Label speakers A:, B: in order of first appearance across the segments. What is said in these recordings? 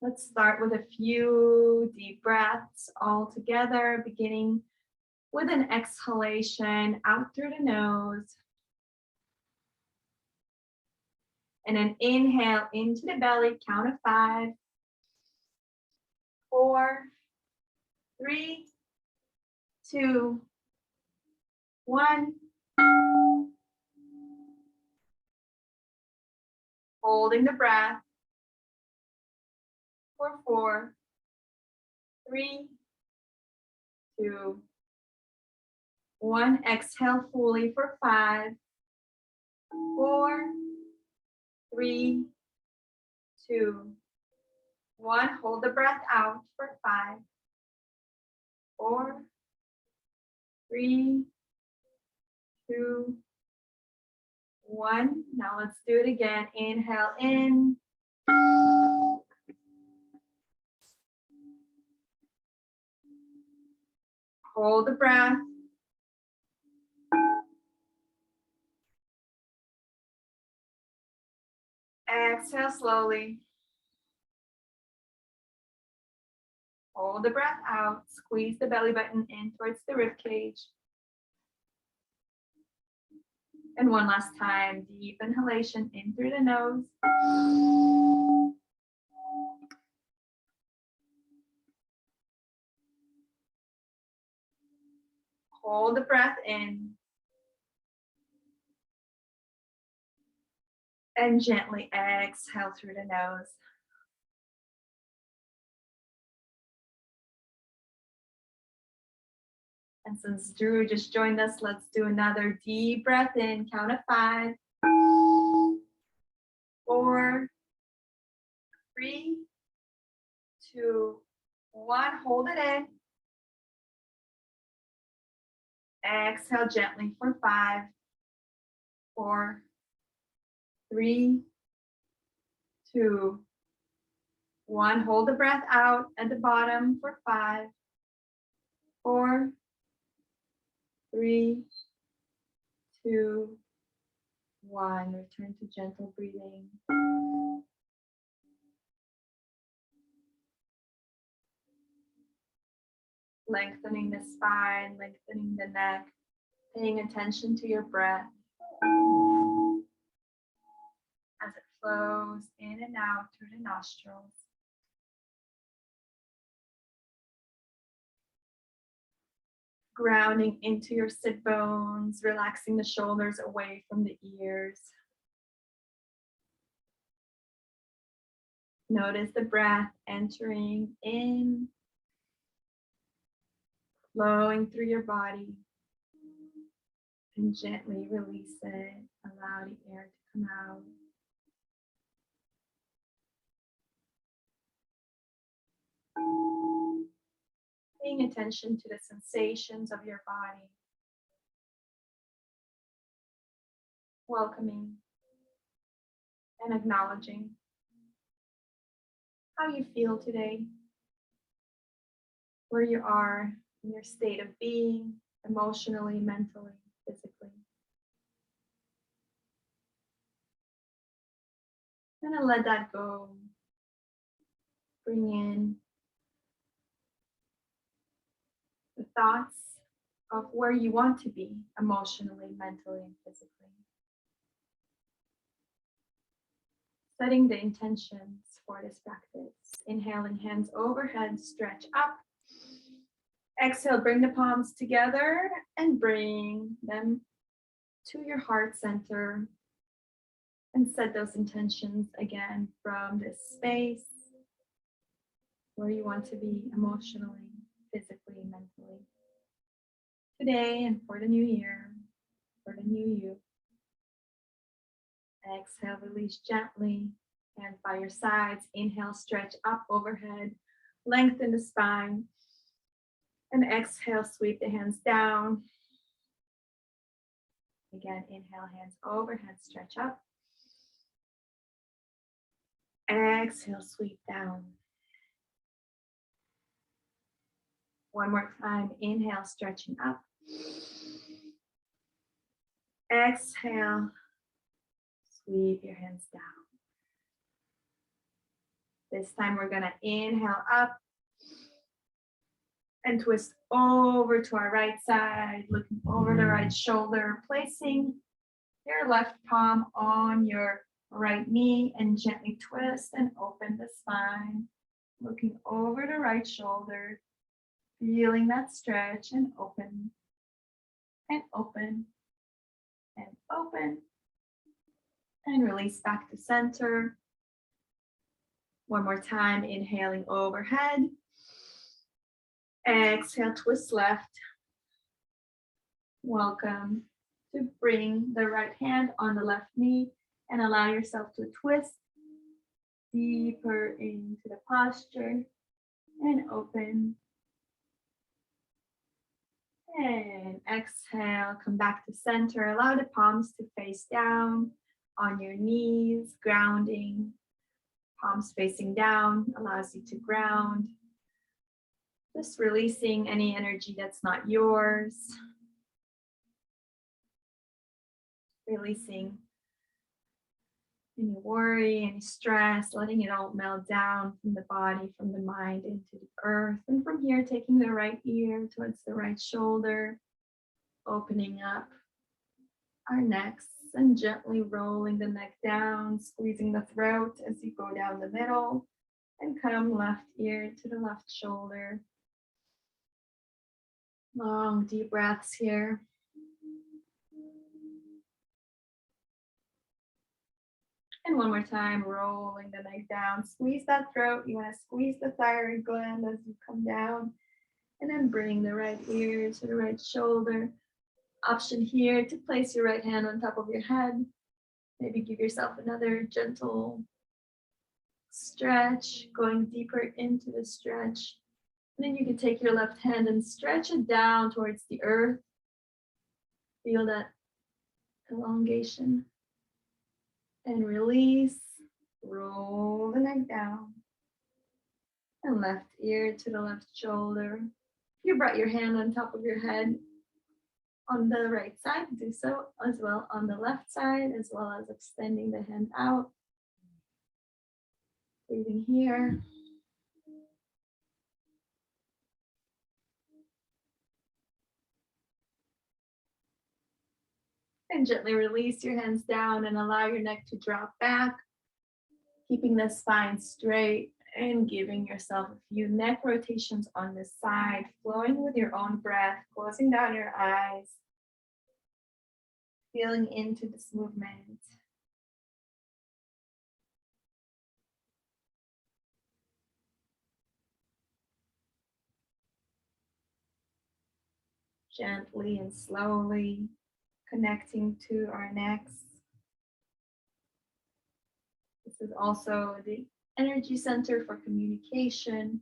A: Let's start with a few deep breaths all together, beginning with an exhalation out through the nose. And an inhale into the belly, count of 5, 4, 3, 2, 1. Holding the breath for 4, 3, 2, 1. Exhale fully for 5, 4, 3, 2, 1. Hold the breath out for 5, 4, 3, 2, 1. Now let's do it again. Inhale in. Hold the breath. Exhale slowly. Hold the breath out. Squeeze the belly button in towards the rib cage. And one last time, deep inhalation in through the nose. Hold the breath in. And gently exhale through the nose. And since Drew just joined us, let's do another deep breath in. Count of 5, 4, 3, 2, 1. Hold it in. Exhale gently for 5, 4, 3, 2, 1. Hold the breath out at the bottom for 5, 4, 3, 2, 1. Return to gentle breathing. Lengthening the spine, lengthening the neck, paying attention to your breath as it flows in and out through the nostrils. Grounding into your sit bones, relaxing the shoulders away from the ears. Notice the breath entering in, flowing through your body, and gently release it. Allow the air to come out. Paying attention to the sensations of your body. Welcoming and acknowledging how you feel today, where you are in your state of being, emotionally, mentally, physically. And let that go. Bring in the thoughts of where you want to be emotionally, mentally, and physically. Setting the intentions for this practice. Inhaling, hands overhead, stretch up. Exhale, bring the palms together and bring them to your heart center. And set those intentions again from this space where you want to be emotionally, physically, mentally. Today and for the new year, for the new you. Exhale, release gently. Hands by your sides. Inhale, stretch up overhead. Lengthen the spine. And exhale, sweep the hands down. Again, inhale, hands overhead, stretch up. Exhale, sweep down. One more time. Inhale, stretching up. Exhale, sweep your hands down. This time we're gonna inhale up and twist over to our right side, looking over the right shoulder, placing your left palm on your right knee and gently twist and open the spine. Looking over the right shoulder, feeling that stretch and open and open and open and release back to center. One more time, inhaling overhead. Exhale, twist left. Welcome to bring the right hand on the left knee and allow yourself to twist deeper into the posture and open. And exhale, come back to center. Allow the palms to face down on your knees, grounding. Palms facing down allows you to ground. Just releasing any energy that's not yours. Releasing any worry, any stress, letting it all melt down from the body, from the mind into the earth. And from here, taking the right ear towards the right shoulder, opening up our necks and gently rolling the neck down, squeezing the throat as you go down the middle and come left ear to the left shoulder. Long, deep breaths here. And one more time, rolling the neck down. Squeeze that throat. You want to squeeze the thyroid gland as you come down. And then bring the right ear to the right shoulder. Option here to place your right hand on top of your head. Maybe give yourself another gentle stretch, going deeper into the stretch. And then you can take your left hand and stretch it down towards the earth. Feel that elongation. And release, roll the neck down. And left ear to the left shoulder. If you brought your hand on top of your head on the right side, do so as well on the left side, as well as extending the hand out. Breathing here. And gently release your hands down and allow your neck to drop back, keeping the spine straight and giving yourself a few neck rotations on this side, flowing with your own breath, closing down your eyes, feeling into this movement. Gently and slowly connecting to our necks. This is also the energy center for communication.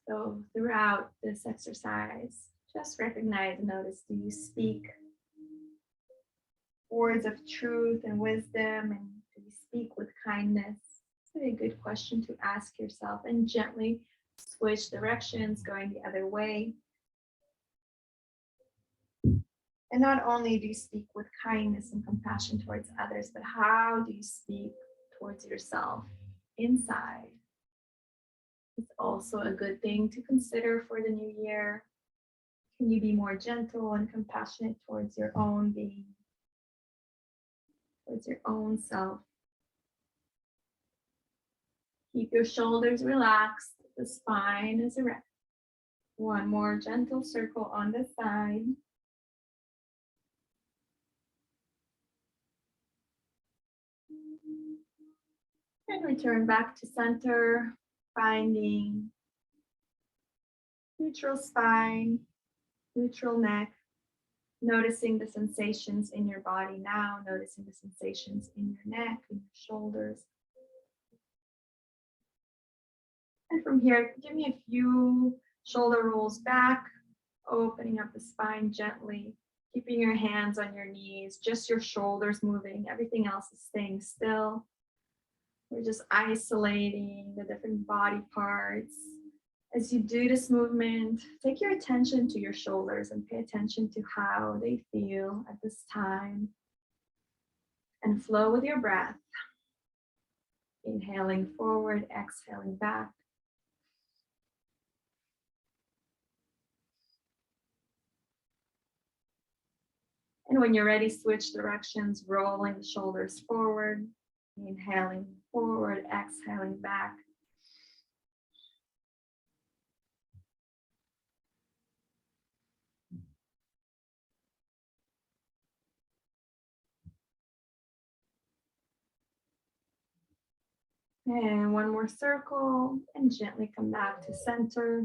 A: So throughout this exercise, just recognize and notice, do you speak words of truth and wisdom, and do you speak with kindness? It's a good question to ask yourself, and gently switch directions, going the other way. And not only do you speak with kindness and compassion towards others, but how do you speak towards yourself inside? It's also a good thing to consider for the new year. Can you be more gentle and compassionate towards your own being, towards your own self? Keep your shoulders relaxed, the spine is erect. One more gentle circle on the side. And return back to center, finding neutral spine, neutral neck, noticing the sensations in your body now, noticing the sensations in your neck, in your shoulders. And from here, give me a few shoulder rolls back, opening up the spine gently, keeping your hands on your knees, just your shoulders moving, everything else is staying still. We're just isolating the different body parts. As you do this movement, take your attention to your shoulders and pay attention to how they feel at this time. And flow with your breath. Inhaling forward, exhaling back. And when you're ready, switch directions, rolling the shoulders forward, inhaling forward, exhaling back. And one more circle, and gently come back to center.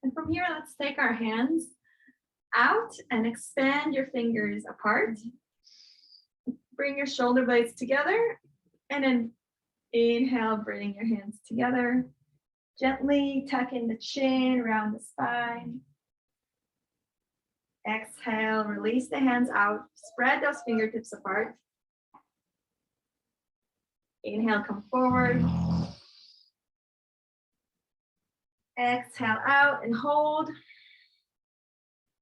A: And from here, let's take our hands out and expand your fingers apart. Bring your shoulder blades together, and then inhale, bring your hands together. Gently tuck in the chin, round the spine. Exhale, release the hands out, spread those fingertips apart. Inhale, come forward. Exhale out and hold.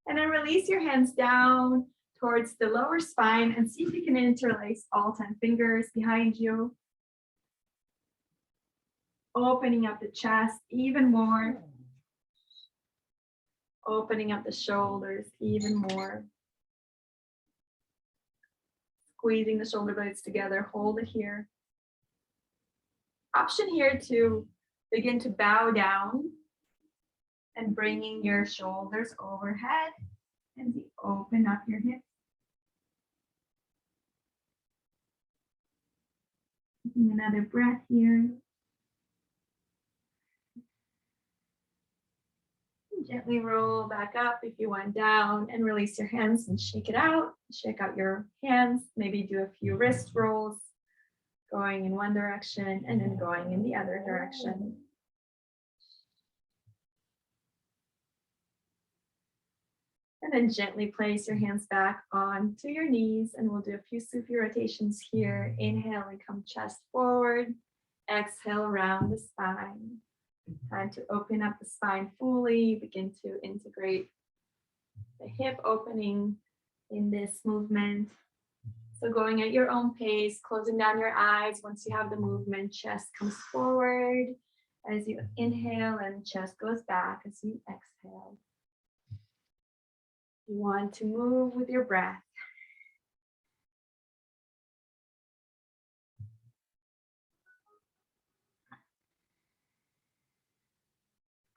A: And then release your hands down towards the lower spine and see if you can interlace all 10 fingers behind you. Opening up the chest even more. Opening up the shoulders even more. Squeezing the shoulder blades together, hold it here. Option here to begin to bow down and bringing your shoulders overhead and open up your hips. Taking another breath here. Gently roll back up if you went down and release your hands and shake it out. Shake out your hands, maybe do a few wrist rolls, going in one direction and then going in the other direction. And then gently place your hands back onto your knees, and we'll do a few Sufi rotations here. Inhale and come chest forward. Exhale, round the spine. Time to open up the spine fully. Begin to integrate the hip opening in this movement. So going at your own pace, closing down your eyes once you have the movement. Chest comes forward as you inhale and chest goes back as you exhale. You want to move with your breath.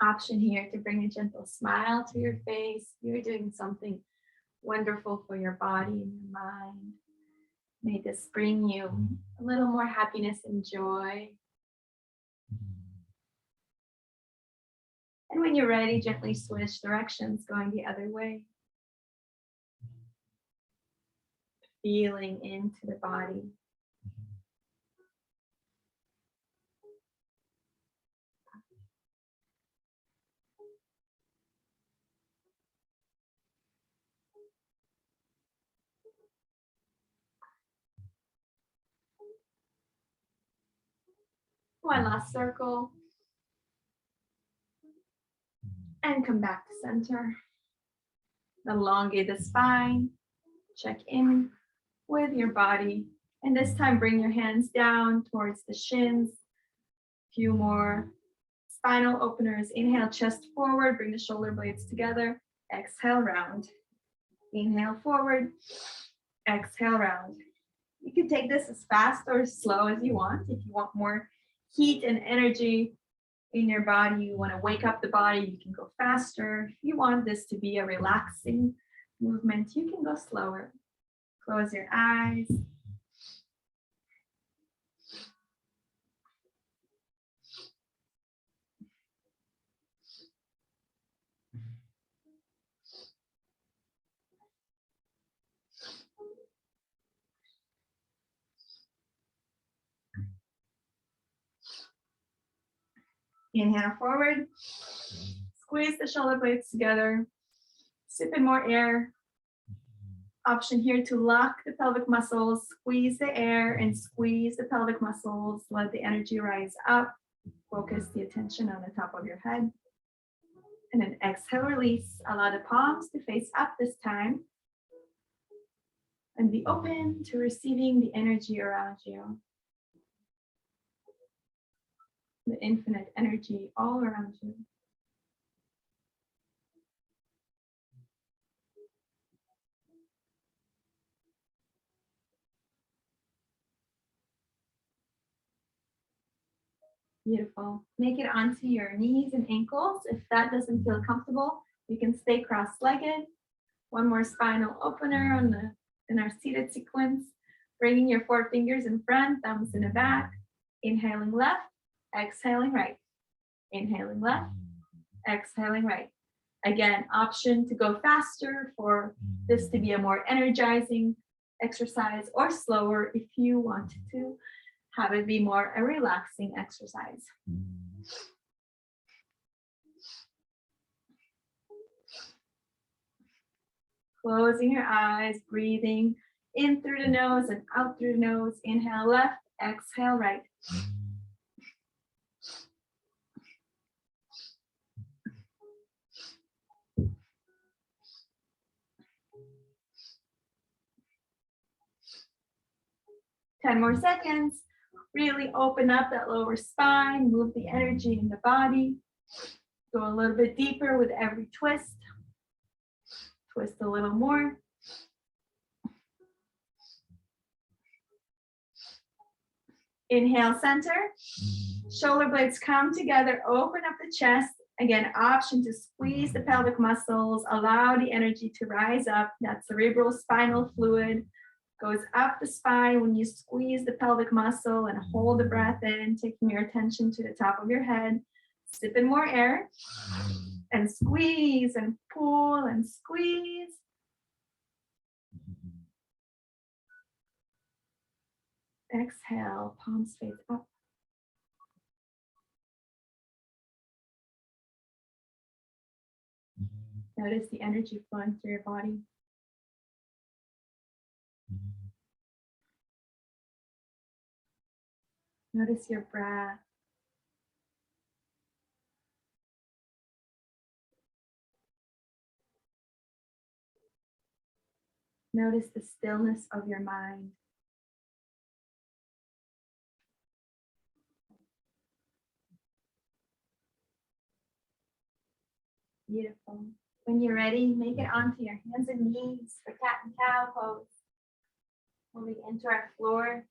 A: Option here to bring a gentle smile to your face. You're doing something wonderful for your body and your mind. May this bring you a little more happiness and joy. And when you're ready, gently switch directions, going the other way. Feeling into the body. One last circle. And come back to center. Elongate the spine. Check in with your body. And this time bring your hands down towards the shins. Few more spinal openers. Inhale, chest forward. Bring the shoulder blades together. Exhale, round. Inhale, forward. Exhale, round. You can take this as fast or as slow as you want. If you want more heat and energy in your body, you want to wake up the body, you can go faster. If you want this to be a relaxing movement, you can go slower. Close your eyes. Inhale forward. Squeeze the shoulder blades together. Sip in more air. Option here to lock the pelvic muscles, squeeze the air and squeeze the pelvic muscles. Let the energy rise up. Focus the attention on the top of your head. And then exhale, release. Allow the palms to face up this time. And be open to receiving the energy around you. the infinite energy all around you. Beautiful. Make it onto your knees and ankles. If that doesn't feel comfortable, you can stay cross-legged. One more spinal opener in our seated sequence. Bringing your forefingers in front, thumbs in the back. Inhaling left, exhaling right. Inhaling left, exhaling right. Again, option to go faster for this to be a more energizing exercise, or slower if you want to have it be more a relaxing exercise. Closing your eyes, breathing in through the nose and out through the nose. Inhale left, exhale right. Ten more seconds. Really open up that lower spine, move the energy in the body. Go a little bit deeper with every twist. Twist a little more. Inhale, center. Shoulder blades come together, open up the chest. Again, option to squeeze the pelvic muscles, allow the energy to rise up. That cerebral spinal fluid goes up the spine when you squeeze the pelvic muscle and hold the breath in, taking your attention to the top of your head. Sip in more air and squeeze and pull and squeeze. Exhale, palms face up. Notice the energy flowing through your body. Notice your breath. Notice the stillness of your mind. Beautiful. When you're ready, make it onto your hands and knees for cat and cow pose. Moving into our floor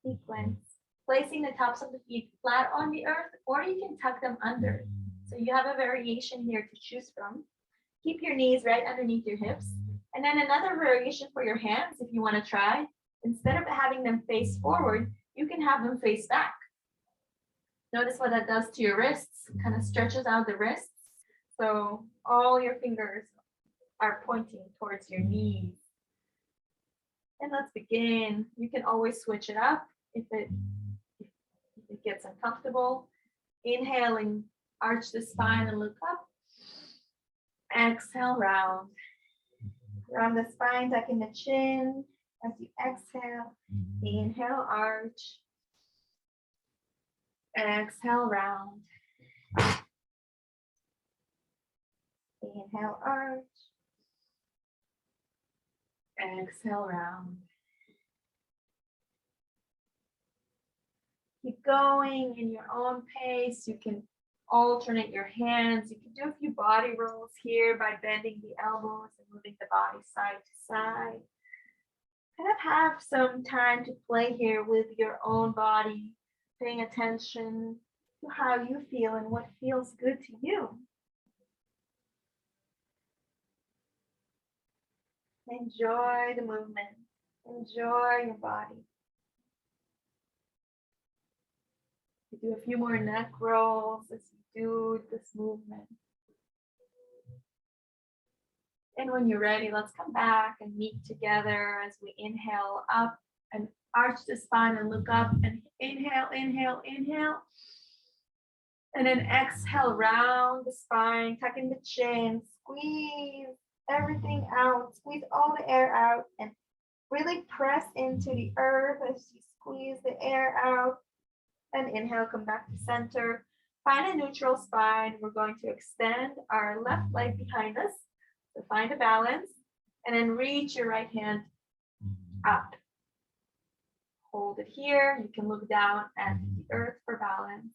A: sequence. Placing the tops of the feet flat on the earth, or you can tuck them under. So you have a variation here to choose from. Keep your knees right underneath your hips. And then another variation for your hands, if you want to try. Instead of having them face forward, you can have them face back. Notice what that does to your wrists, kind of stretches out the wrists. So all your fingers are pointing towards your knees. And let's begin. You can always switch it up if it gets uncomfortable. Inhaling, arch the spine and look up. Exhale, round. Round the spine, tucking the chin. As you exhale, inhale, arch. Exhale, round. Inhale, arch. Exhale, round. Keep going in your own pace. You can alternate your hands. You can do a few body rolls here by bending the elbows and moving the body side to side. Kind of have some time to play here with your own body, paying attention to how you feel and what feels good to you. Enjoy the movement. Enjoy your body. You do a few more neck rolls as you do this movement. And when you're ready, let's come back and meet together as we inhale up and arch the spine and look up and inhale, inhale, inhale. And then exhale, round the spine, tuck in the chin, squeeze everything out, squeeze all the air out and really press into the earth as you squeeze the air out. And inhale, come back to center. Find a neutral spine. We're going to extend our left leg behind us. So find a balance and then reach your right hand up. hold it here. You can look down at the earth for balance.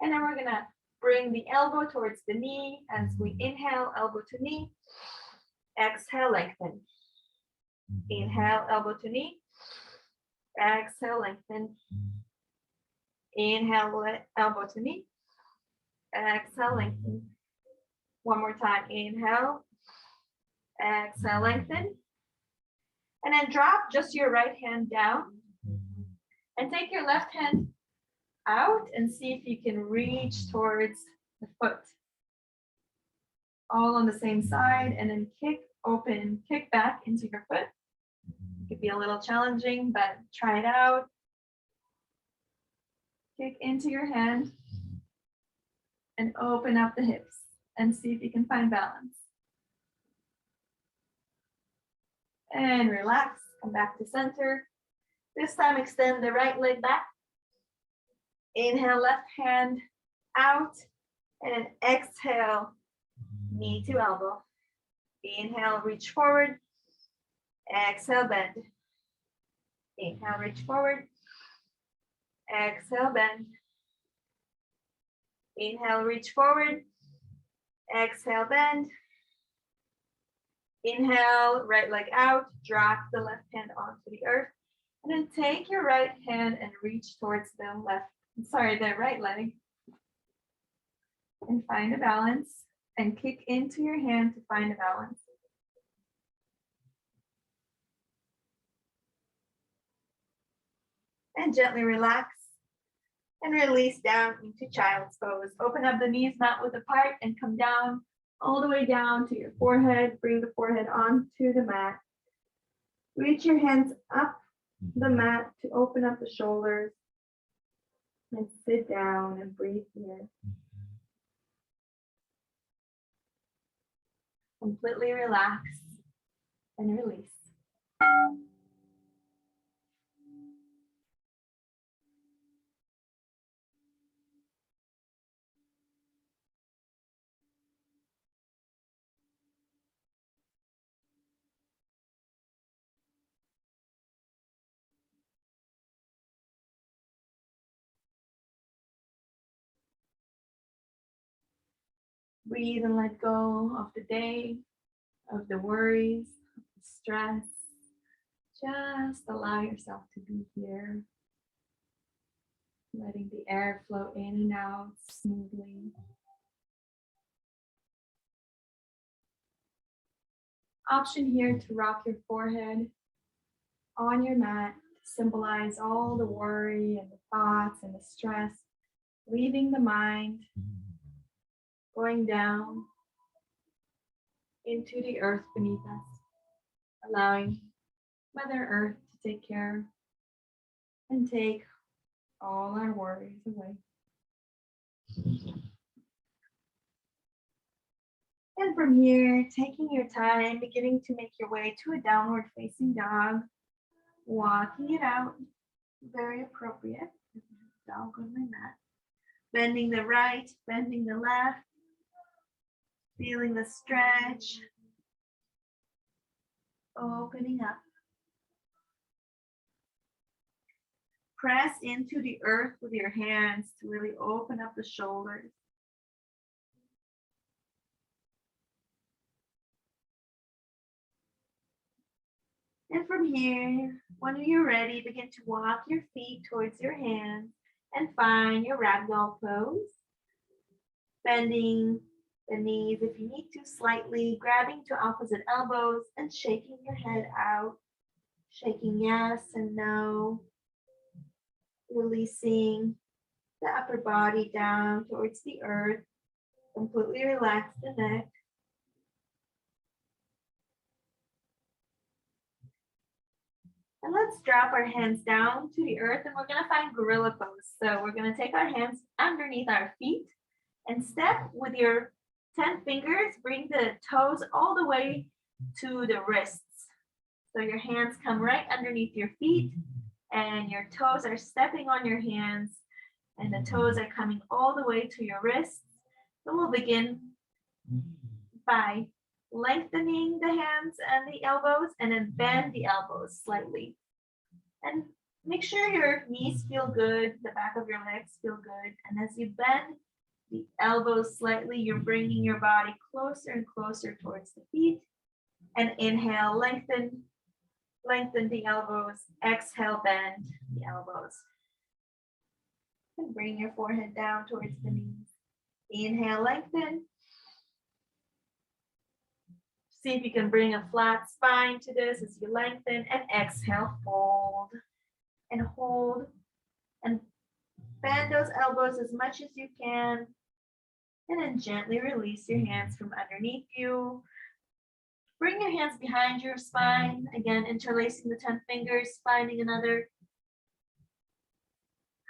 A: And then we're gonna bring the elbow towards the knee as we inhale, elbow to knee. Exhale, lengthen. Inhale, elbow to knee. Exhale, lengthen. Inhale, elbow to knee. Exhale, lengthen. One more time. Inhale. Exhale, lengthen. And then drop just your right hand down. And take your left hand out and see if you can reach towards the foot. All on the same side, and then kick open, kick back into your foot. It could be a little challenging, but try it out. Kick into your hand and open up the hips and see if you can find balance. And relax, come back to center. This time extend the right leg back. Inhale, left hand out, and then exhale, knee to elbow. Inhale, reach forward. Exhale, bend. Inhale, reach forward. Exhale, bend. Inhale, reach forward. Exhale, bend. Inhale, right leg out. Drop the left hand onto the earth. And then take your right hand and reach towards the right leg. And find a balance. And kick into your hand to find a balance. And gently relax and release down into child's pose. Open up the knees, mat width apart, and come down all the way down to your forehead. Bring the forehead onto the mat. Reach your hands up the mat to open up the shoulders. And sit down and breathe here. Completely relax and release. Breathe and let go of the day, of the worries, of the stress. Just allow yourself to be here. Letting the air flow in and out smoothly. Option here to rock your forehead on your mat to symbolize all the worry and the thoughts and the stress, leaving the mind, going down into the earth beneath us, allowing Mother Earth to take care and take all our worries away. And from here, taking your time, beginning to make your way to a downward facing dog, walking it out, very appropriate. Dog on my mat. Bending the right, bending the left, feeling the stretch, opening up. Press into the earth with your hands to really open up the shoulders. And from here, when you're ready, begin to walk your feet towards your hands and find your ragdoll pose. Bending the knees if you need to slightly, grabbing to opposite elbows and shaking your head out. Shaking yes and no. Releasing the upper body down towards the earth. Completely relax the neck. And let's drop our hands down to the earth and we're going to find gorilla pose. So we're going to take our hands underneath our feet and step with your 10 fingers. Bring the toes all the way to the wrists. So your hands come right underneath your feet and your toes are stepping on your hands and the toes are coming all the way to your wrists. So we'll begin by lengthening the hands and the elbows and then bend the elbows slightly. And Make sure your knees feel good, the back of your legs feel good. And as you bend the elbows slightly, you're bringing your body closer and closer towards the feet. And inhale, lengthen the elbows. Exhale, bend the elbows. And bring your forehead down towards the knees. Inhale, lengthen. See if you can bring a flat spine to this as you lengthen. And exhale, fold and hold. And bend those elbows as much as you can. And then gently release your hands from underneath you. Bring your hands behind your spine. Again, interlacing the 10 fingers, finding another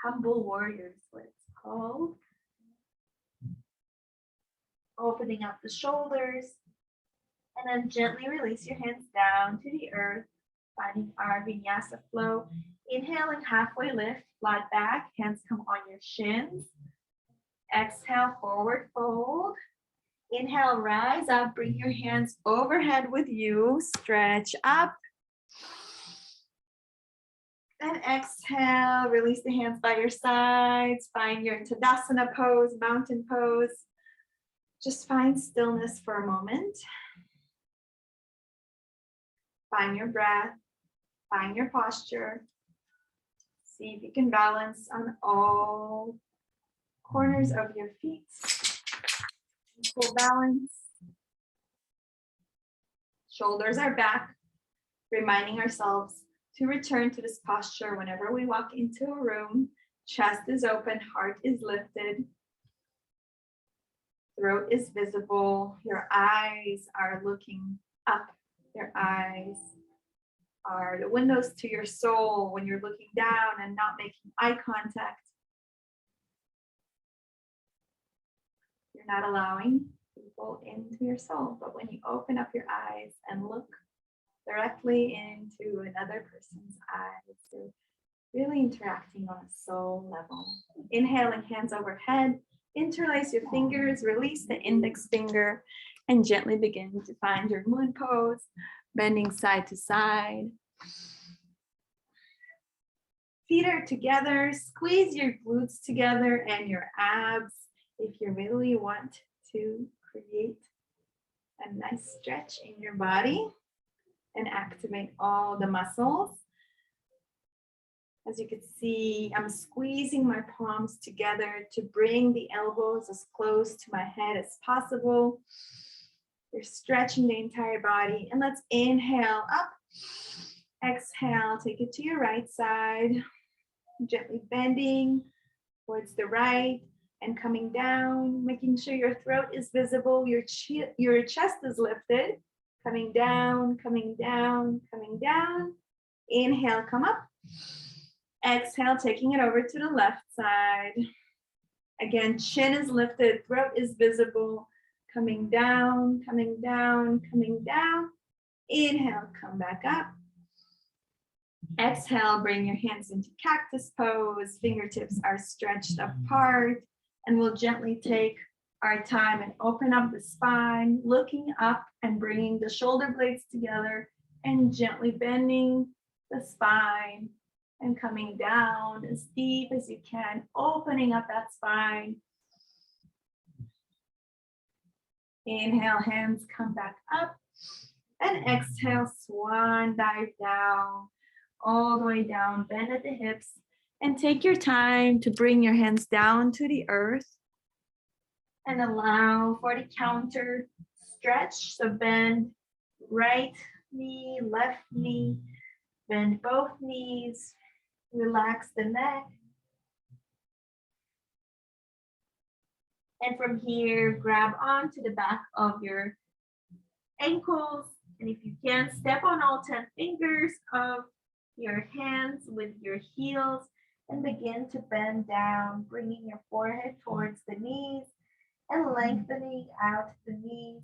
A: humble warrior is what it's called. Opening up the shoulders. And then gently release your hands down to the earth, finding our vinyasa flow. Inhaling, halfway lift, flat back, hands come on your shins. Exhale, forward fold. Inhale, rise up, bring your hands overhead with you, stretch up. And exhale, release the hands by your sides, find your Tadasana pose, mountain pose. Just find stillness for a moment. Find your breath, find your posture. See if you can balance on all corners of your feet. Full balance. Shoulders are back, reminding ourselves to return to this posture whenever we walk into a room. Chest is open, heart is lifted. Throat is visible. Your eyes are looking up. Your eyes are the windows to your soul when you're looking down and not making eye contact. You're not allowing people into your soul, but when you open up your eyes and look directly into another person's eyes, you're really interacting on a soul level. Inhaling, hands overhead, interlace your fingers, release the index finger, and gently begin to find your moon pose, bending side to side. Feet are together, squeeze your glutes together and your abs if you really want to create a nice stretch in your body and activate all the muscles. As you can see, I'm squeezing my palms together to bring the elbows as close to my head as possible. You're stretching the entire body. And let's inhale up. Exhale, take it to your right side. Gently bending towards the right and coming down, making sure your throat is visible, your chest is lifted. Coming down, coming down, coming down. Inhale, come up. Exhale, taking it over to the left side. Again, chin is lifted, throat is visible. Coming down, coming down, coming down. Inhale, come back up. Exhale, bring your hands into cactus pose. Fingertips are stretched apart. And we'll gently take our time and open up the spine, looking up and bringing the shoulder blades together and gently bending the spine and coming down as deep as you can, opening up that spine. Inhale, hands come back up, and exhale, swan dive down, all the way down, bend at the hips, and take your time to bring your hands down to the earth and allow for the counter stretch. So bend right knee, left knee, bend both knees, relax the neck. And from here, grab onto the back of your ankles. And if you can, step on all 10 fingers of your hands with your heels and begin to bend down, bringing your forehead towards the knees and lengthening out the knees.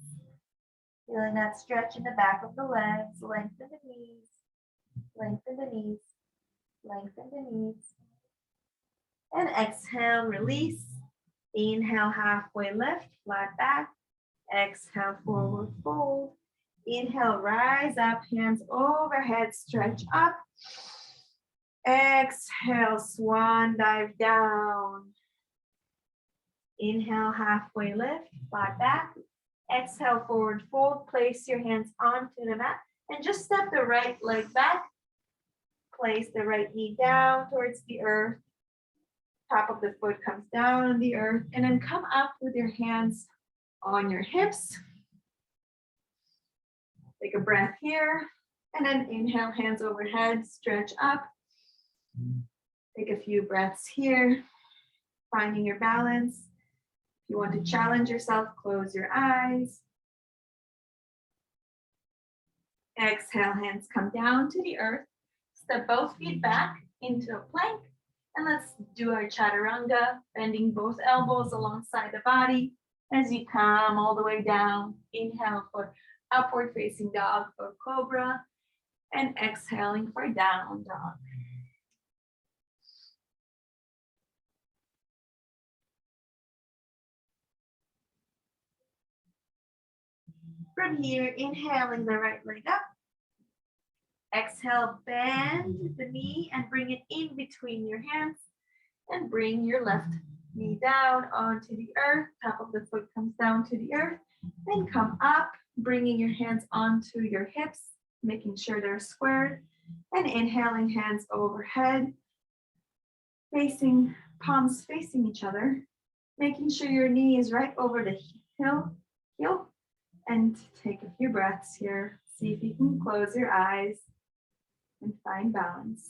A: Feeling that stretch in the back of the legs, lengthen the knees, lengthen the knees, lengthen the knees. And exhale, release. Inhale, halfway lift, flat back. Exhale, forward fold. Inhale, rise up, hands overhead, stretch up. Exhale, swan dive down. Inhale, halfway lift, flat back. Exhale, forward fold. Place your hands onto the mat and just step the right leg back. Place the right knee down towards the earth. Top of the foot comes down on the earth, and then come up with your hands on your hips. Take a breath here, and then inhale, hands overhead, stretch up. Take a few breaths here, finding your balance. If you want to challenge yourself, close your eyes. Exhale, hands come down to the earth. Step both feet back into a plank. And let's do our Chaturanga, bending both elbows alongside the body as you come all the way down. Inhale for upward facing dog or cobra, and exhaling for down dog. From here, inhaling the right leg up. Exhale, bend the knee and bring it in between your hands, and bring your left knee down onto the earth. Top of the foot comes down to the earth. Then come up, bringing your hands onto your hips, making sure they're squared, and inhaling, hands overhead, facing palms facing each other, making sure your knee is right over the heel, and take a few breaths here. See if you can close your eyes and find balance.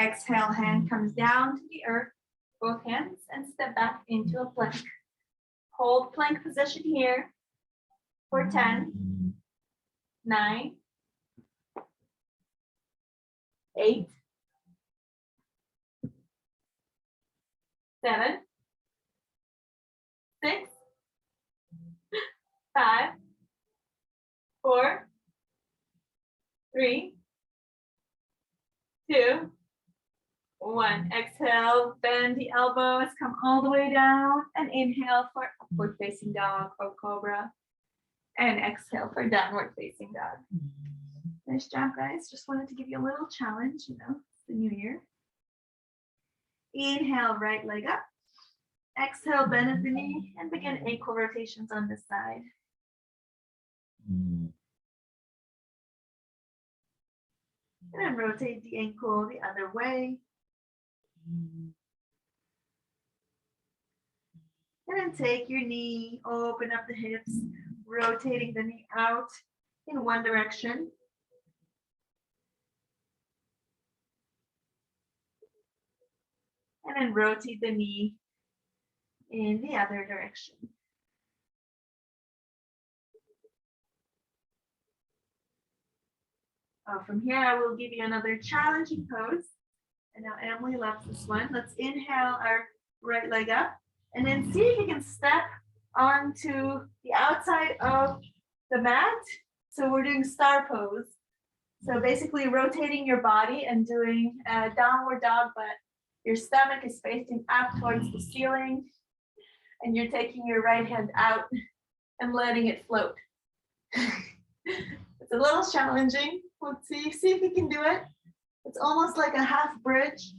A: Exhale, hand comes down to the earth, both hands, and step back into a plank. Hold plank position here for 10, 9, 8, 7, 6, 5, 4, 3, 2, 1. Exhale, bend the elbows, come all the way down, and inhale for upward facing dog or cobra, and exhale for downward facing dog. Nice job, guys. Just wanted to give you a little challenge, it's the new year. Inhale, right leg up. Exhale, bend at the knee, and begin ankle rotations on this side. And then rotate the ankle the other way. And then take your knee, open up the hips, rotating the knee out in one direction. And then rotate the knee in the other direction. From here, I will give you another challenging pose. And now Emily loves this one. Let's inhale our right leg up, and then see if you can step onto the outside of the mat. So we're doing star pose. So basically rotating your body and doing a downward dog, but your stomach is facing up towards the ceiling, and you're taking your right hand out and letting it float. It's a little challenging. Let's see if you can do it. It's almost like a half bridge.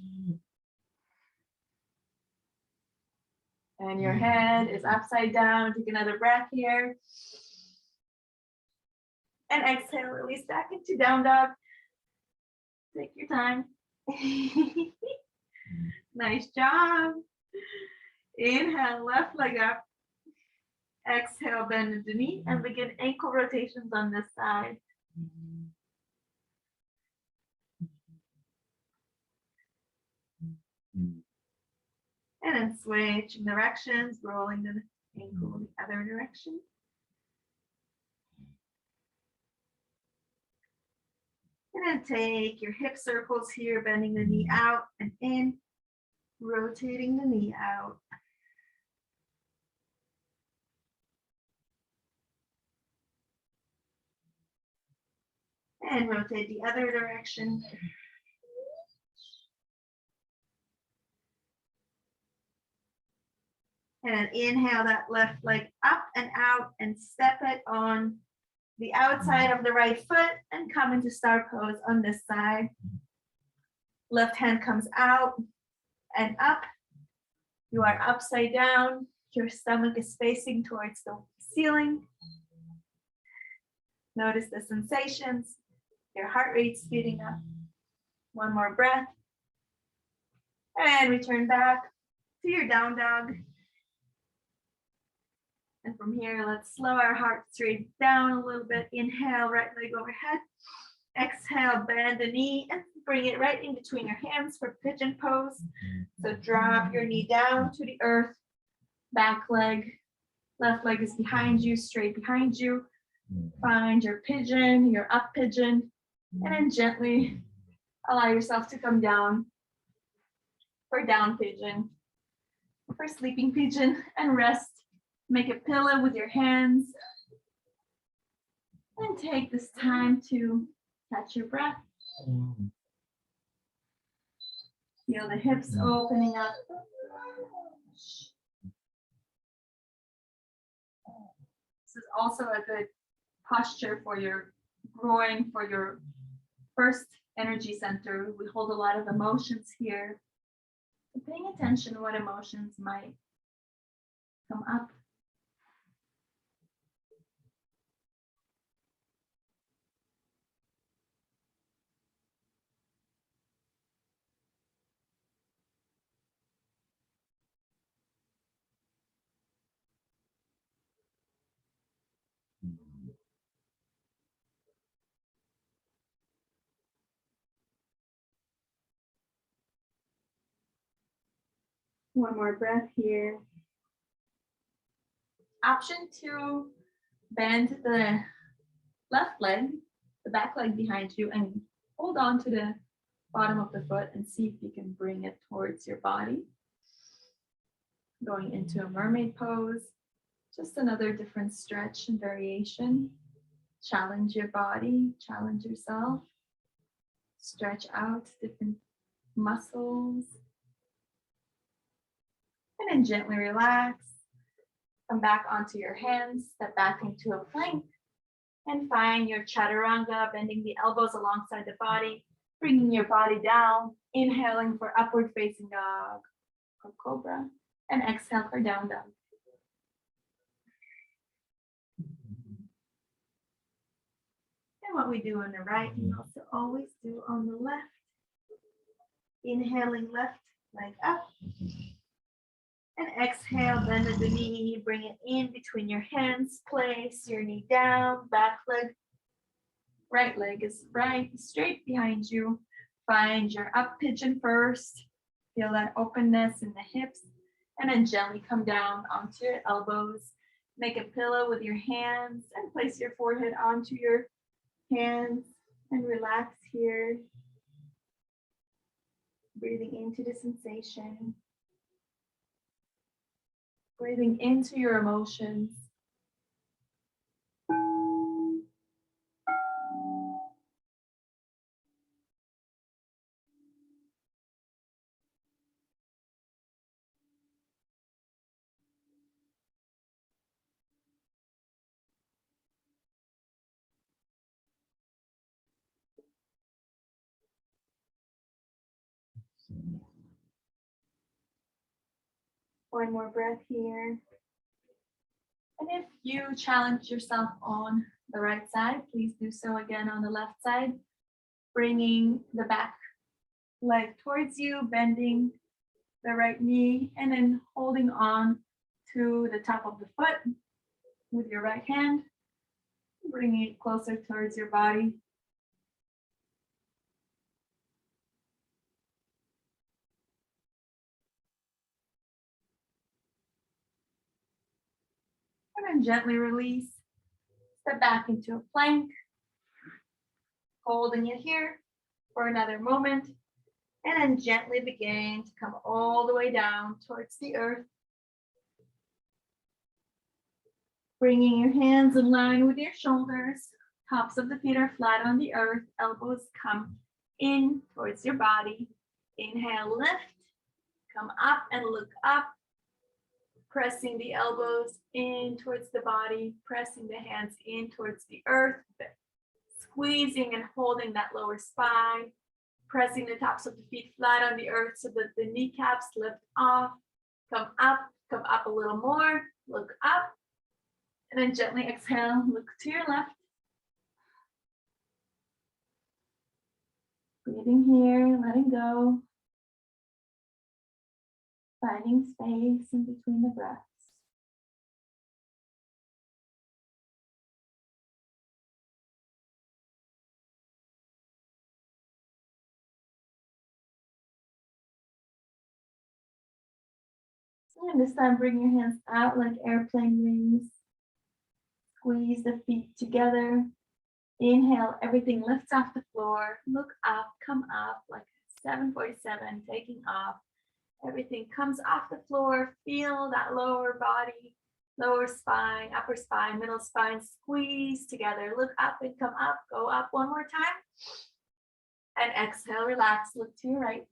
A: And your head is upside down. Take another breath here. And exhale, release back into down dog. Take your time. Nice job. Inhale, left leg up. Exhale, bend the knee and begin ankle rotations on this side. And then switching directions, rolling the ankle the other direction. And then take your hip circles here, bending the knee out and in, rotating the knee out. And rotate the other direction. And then inhale that left leg up and out and step it on the outside of the right foot and come into star pose on this side. Left hand comes out and up. You are upside down. Your stomach is facing towards the ceiling. Notice the sensations. Your heart rate speeding up. One more breath. And return back to your down dog. And from here, let's slow our heart rate down a little bit. Inhale, right leg overhead. Exhale, bend the knee and bring it right in between your hands for pigeon pose. So drop your knee down to the earth. Back leg, left leg is behind you, straight behind you. Find your pigeon, your up pigeon, and then gently allow yourself to come down for down pigeon, for sleeping pigeon, and rest. Make a pillow with your hands. And take this time to catch your breath. Feel the hips opening up. This is also a good posture for your groin, for your first energy center. We hold a lot of emotions here. So paying attention to what emotions might come up. One more breath here. Option 2, bend the left leg, the back leg behind you, and hold on to the bottom of the foot and see if you can bring it towards your body. Going into a mermaid pose, just another different stretch and variation. Challenge your body, challenge yourself. Stretch out different muscles. And then gently relax. Come back onto your hands, step back into a plank, and find your Chaturanga, bending the elbows alongside the body, bringing your body down, inhaling for upward facing dog or cobra, and exhale for down dog. And what we do on the right, we also always do on the left. Inhaling left leg up. And exhale, bend the knee, bring it in between your hands, place your knee down, back leg, right leg is right, straight behind you. Find your up pigeon first, feel that openness in the hips, and then gently come down onto your elbows. Make a pillow with your hands and place your forehead onto your hands and relax here. Breathing into the sensation. Breathing into your emotions. One more breath here. And if you challenge yourself on the right side, please do so again on the left side. Bringing the back leg towards you, bending the right knee, and then holding on to the top of the foot with your right hand. Bringing it closer towards your body. And then gently release. Step back into a plank. Holding it here for another moment. And then gently begin to come all the way down towards the earth. Bringing your hands in line with your shoulders. Tops of the feet are flat on the earth. Elbows come in towards your body. Inhale, lift. Come up and look up. Pressing the elbows in towards the body, pressing the hands in towards the earth, squeezing and holding that lower spine, pressing the tops of the feet flat on the earth so that the kneecaps lift off, come up a little more, look up, and then gently exhale, look to your left. Breathing here, letting go. Finding space in between the breaths. And this time, bring your hands out like airplane wings. Squeeze the feet together. Inhale, everything lifts off the floor. Look up, come up like 747, taking off. Everything comes off the floor. Feel that lower body, lower spine, upper spine, middle spine, squeeze together. Look up and come up. Go up one more time. And exhale, relax, look to your right.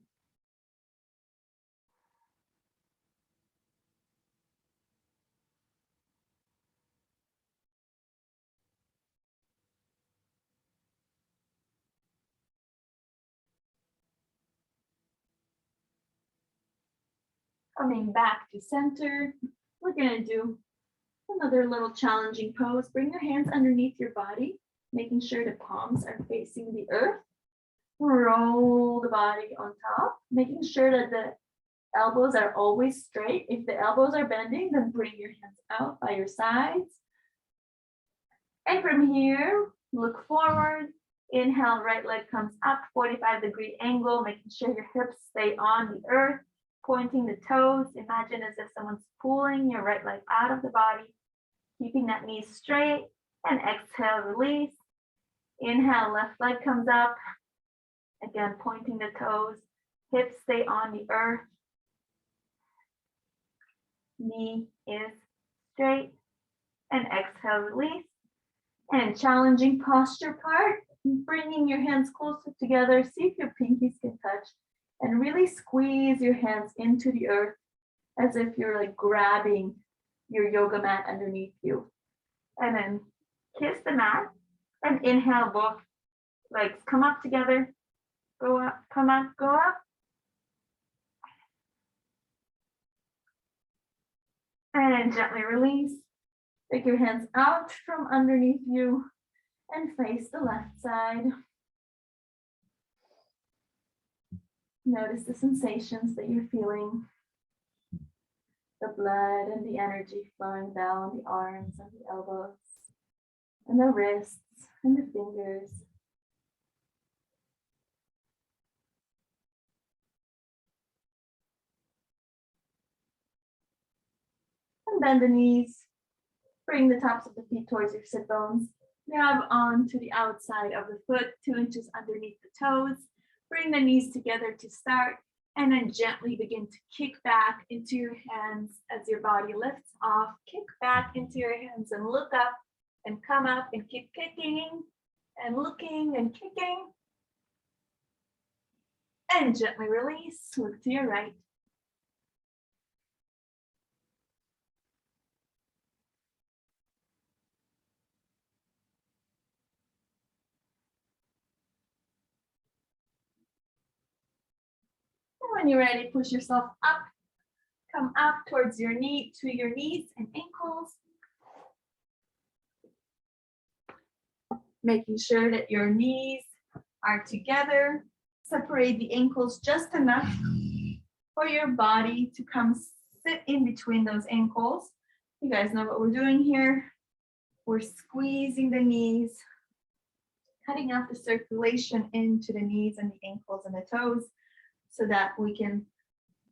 A: Coming back to center, we're gonna do another little challenging pose. Bring your hands underneath your body, making sure the palms are facing the earth. Roll the body on top, making sure that the elbows are always straight. If the elbows are bending, then bring your hands out by your sides. And from here, look forward. Inhale, right leg comes up, 45-degree angle, making sure your hips stay on the earth, pointing the toes. Imagine as if someone's pulling your right leg out of the body, keeping that knee straight, and exhale, release. Inhale, left leg comes up. Again, pointing the toes, hips stay on the earth. Knee is straight, and exhale, release. And challenging posture part, bringing your hands closer together, see if your pinkies can touch, and really squeeze your hands into the earth as if you're like grabbing your yoga mat underneath you. And then kiss the mat and inhale, both legs come up together, go up, come up, go up. And gently release. Take your hands out from underneath you and face the left side. Notice the sensations that you're feeling. The blood and the energy flowing down the arms and the elbows and the wrists and the fingers. And bend the knees. Bring the tops of the feet towards your sit bones. Grab onto the outside of the foot, 2 inches underneath the toes. Bring the knees together to start, and then gently begin to kick back into your hands as your body lifts off. Kick back into your hands and look up and come up and keep kicking and looking and kicking. And gently release, look to your right. When you're ready, push yourself up, come up towards your knee, to your knees and ankles. Making sure that your knees are together. Separate the ankles just enough for your body to come sit in between those ankles. You guys know what we're doing here. We're squeezing the knees, cutting out the circulation into the knees and the ankles and the toes, so that we can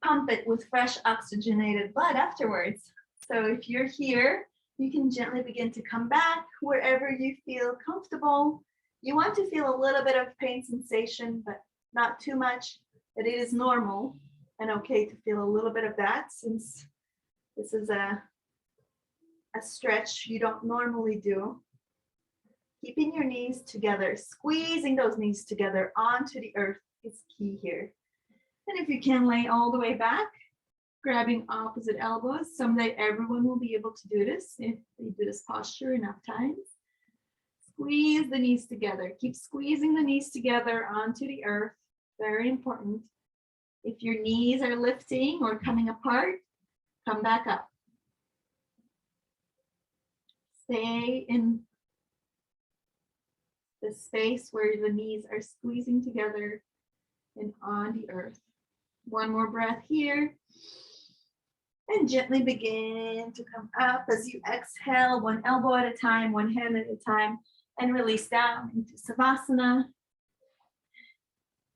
A: pump it with fresh oxygenated blood afterwards. So if you're here, you can gently begin to come back wherever you feel comfortable. You want to feel a little bit of pain sensation, but not too much. But it is normal and okay to feel a little bit of that, since this is a stretch you don't normally do. Keeping your knees together, squeezing those knees together onto the earth is key here. And if you can, lay all the way back Grabbing opposite elbows. Someday everyone will be able to do this if they do this posture enough times. Squeeze the knees together. Keep squeezing the knees together onto the earth. Very important. If your knees are lifting or coming apart, come back up. Stay in the space where the knees are squeezing together and on the earth. One more breath here. And gently begin to come up as you exhale, one elbow at a time, one hand at a time, and release down into Savasana.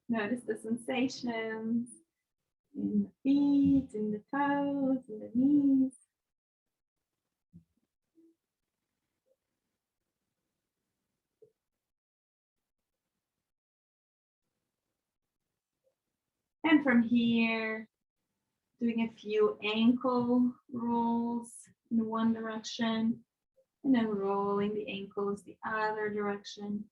A: Notice the sensations in the feet, in the toes, in the knees. And from here, doing a few ankle rolls in one direction, and then rolling the ankles the other direction.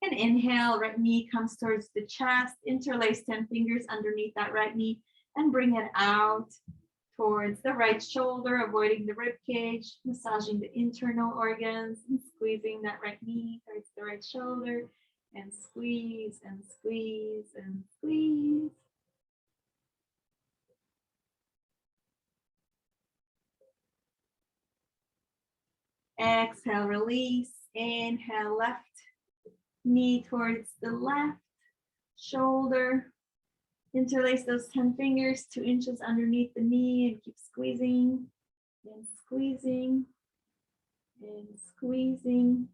A: And inhale, right knee comes towards the chest, interlace 10 fingers underneath that right knee, and bring it out towards the right shoulder, avoiding the rib cage, massaging the internal organs, and squeezing that right knee towards the right shoulder, and squeeze and squeeze and squeeze. Exhale, release. Inhale, left knee towards the left shoulder. Interlace those 10 fingers 2 inches underneath the knee and keep squeezing and squeezing and squeezing.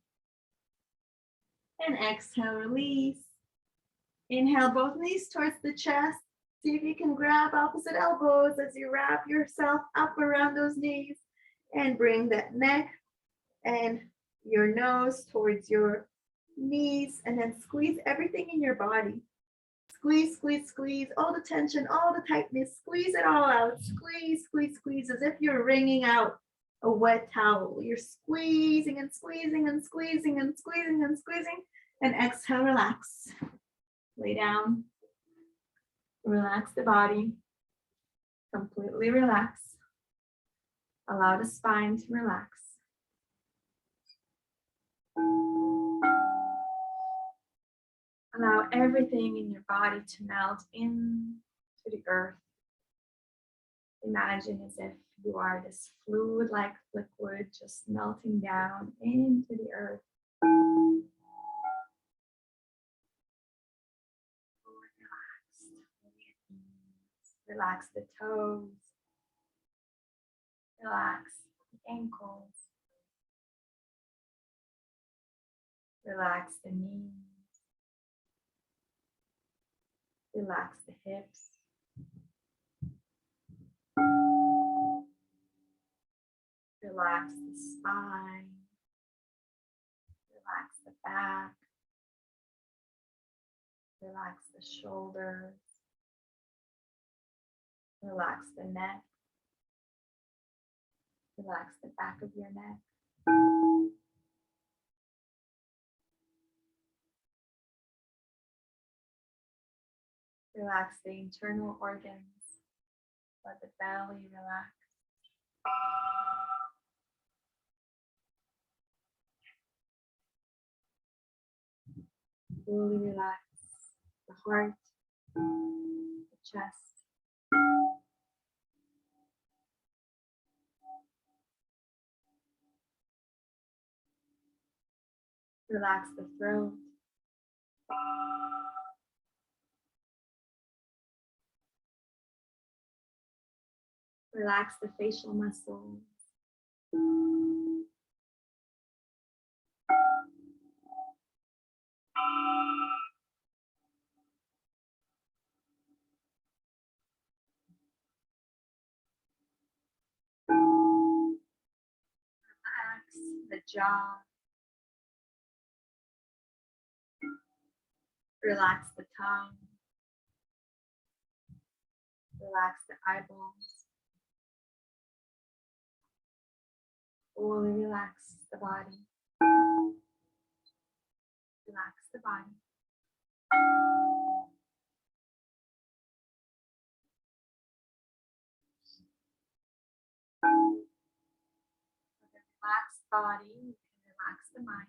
A: And exhale, release. Inhale, both knees towards the chest. See if you can grab opposite elbows as you wrap yourself up around those knees and bring that neck and your nose towards your knees, and then squeeze everything in your body. Squeeze, squeeze, squeeze, all the tension, all the tightness, squeeze it all out. Squeeze, squeeze, squeeze, as if you're wringing out a wet towel. You're squeezing and squeezing and squeezing and squeezing and squeezing. And exhale, relax. Lay down. Relax the body. Completely relax. Allow the spine to relax. Allow everything in your body to melt into the earth. Imagine as if you are this fluid-like liquid just melting down into the earth. Relax the toes. Relax the ankles. Relax the knees. Relax the hips. Relax the spine. Relax the back. Relax the shoulders. Relax the neck. Relax the back of your neck. Relax the internal organs. Let the belly relax. Fully relax the heart, the chest. Relax the throat. Relax the facial muscles. Relax the jaw. Relax the tongue. Relax the eyeballs. Fully relax the body. Relax the body. body, you can relax the mind.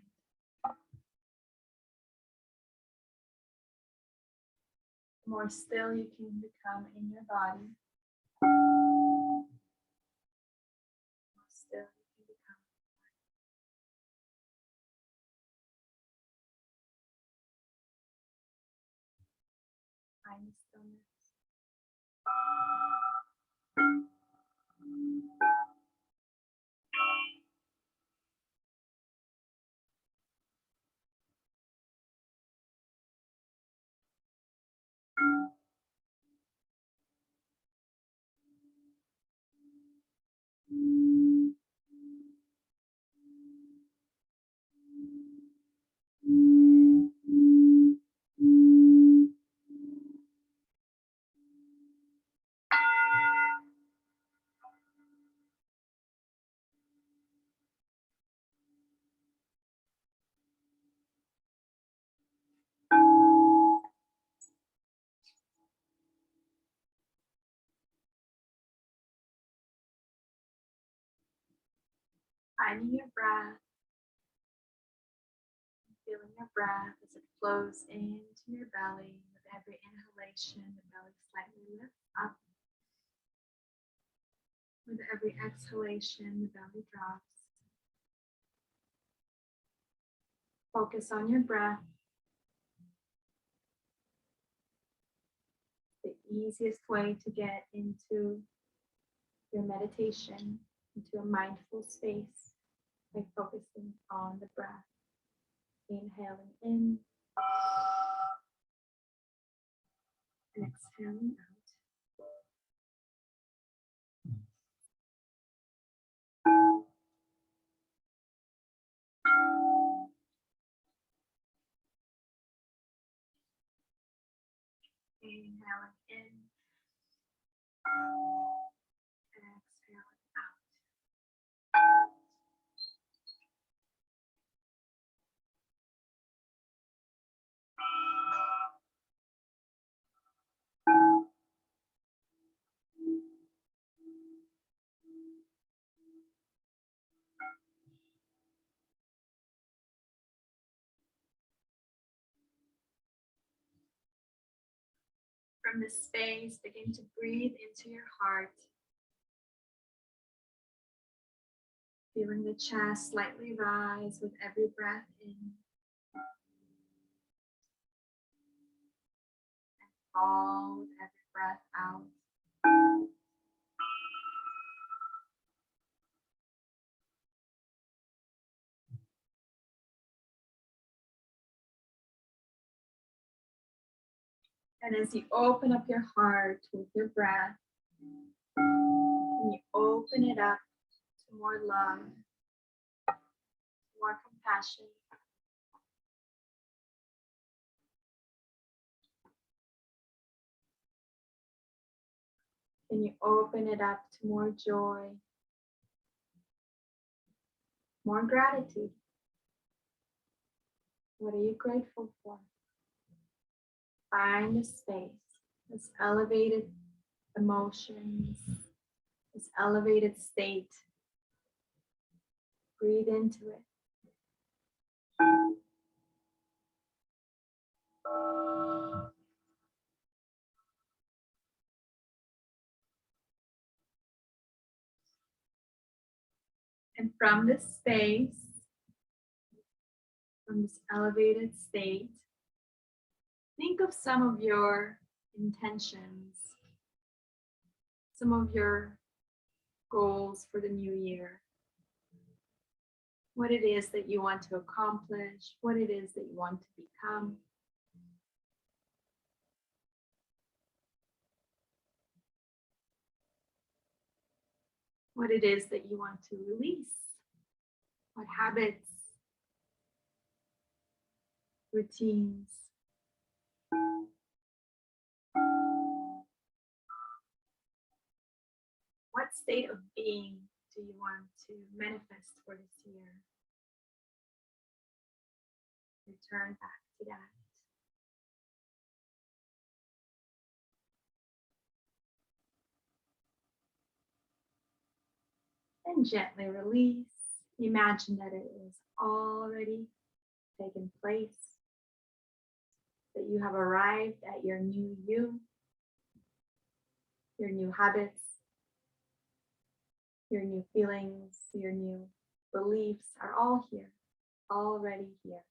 A: The more still you can become in your body, the more still you can become. Find the stillness. Finding your breath, feeling your breath as it flows into your belly. With every inhalation, the belly slightly lifts up. With every exhalation, the belly drops. Focus on your breath. The easiest way to get into your meditation, into a mindful space, by focusing on the breath. Inhaling in and exhaling out. Inhaling in and exhaling out. From this space, begin to breathe into your heart. Feeling the chest slightly rise with every breath in. And fall with every breath out. And as you open up your heart with your breath, and you open it up to more love, more compassion, and you open it up to more joy, more gratitude. What are you grateful for? Find the space, this elevated emotions, this elevated state. Breathe into it. And from this space, from this elevated state, think of some of your intentions, some of your goals for the new year. What it is that you want to accomplish, what it is that you want to become. What it is that you want to release. What habits, routines. What state of being do you want to manifest for this year? Return back to that. And gently release. Imagine that it is already taken place, that you have arrived at your new you, your new habits, your new feelings, your new beliefs are all here, already here.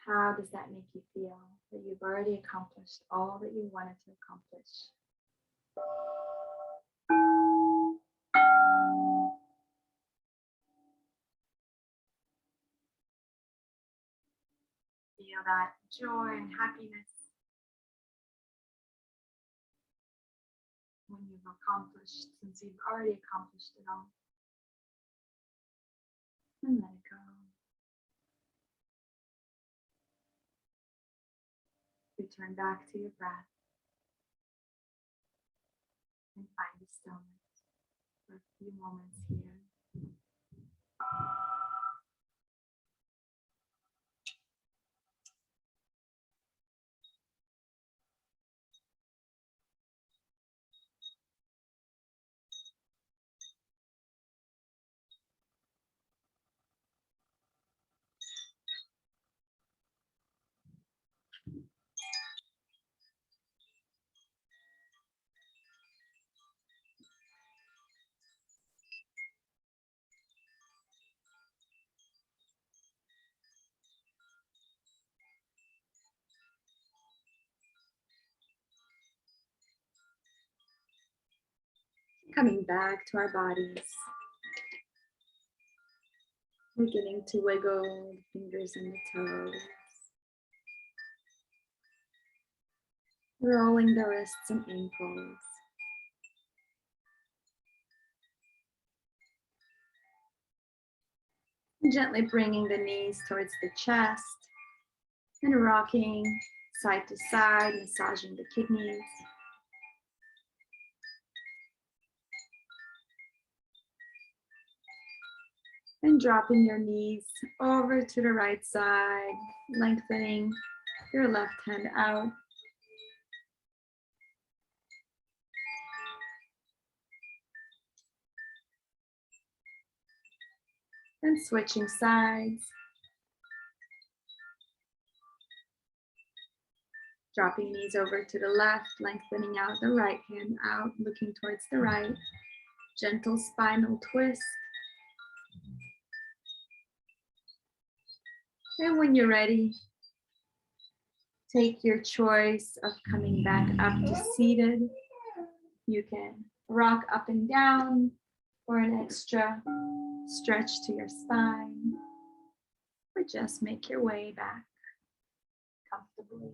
A: How does that make you feel that you've already accomplished all that you wanted to accomplish? Feel that joy and happiness when you've accomplished, since you've already accomplished it all. And let it go. Return back to your breath and find the stillness for a few moments here. Coming back to our bodies. Beginning to wiggle the fingers and the toes. Rolling the wrists and ankles. Gently bringing the knees towards the chest and rocking side to side, massaging the kidneys. And dropping your knees over to the right side, lengthening your left hand out. And switching sides. Dropping knees over to the left, lengthening out the right hand out, looking towards the right. Gentle spinal twist. And when you're ready, take your choice of coming back up to seated. You can rock up and down for an extra stretch to your spine, or just make your way back comfortably.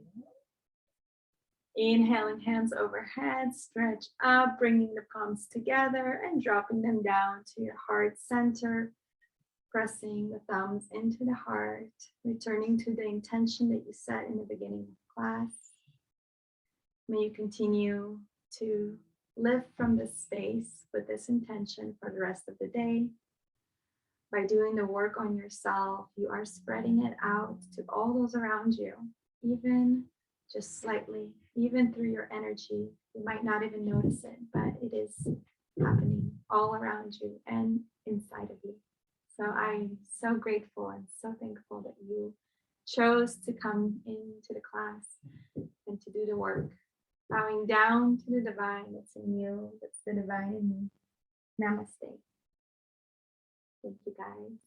A: Inhaling, hands overhead, stretch up, bringing the palms together and dropping them down to your heart center. Pressing the thumbs into the heart, returning to the intention that you set in the beginning of class. May you continue to live from this space with this intention for the rest of the day. By doing the work on yourself, you are spreading it out to all those around you, even just slightly, even through your energy. You might not even notice it, but it is happening all around you and inside of you. So I'm so grateful and so thankful that you chose to come into the class and to do the work. Bowing down to the divine that's in you, that's the divine in me. Namaste. Thank you guys.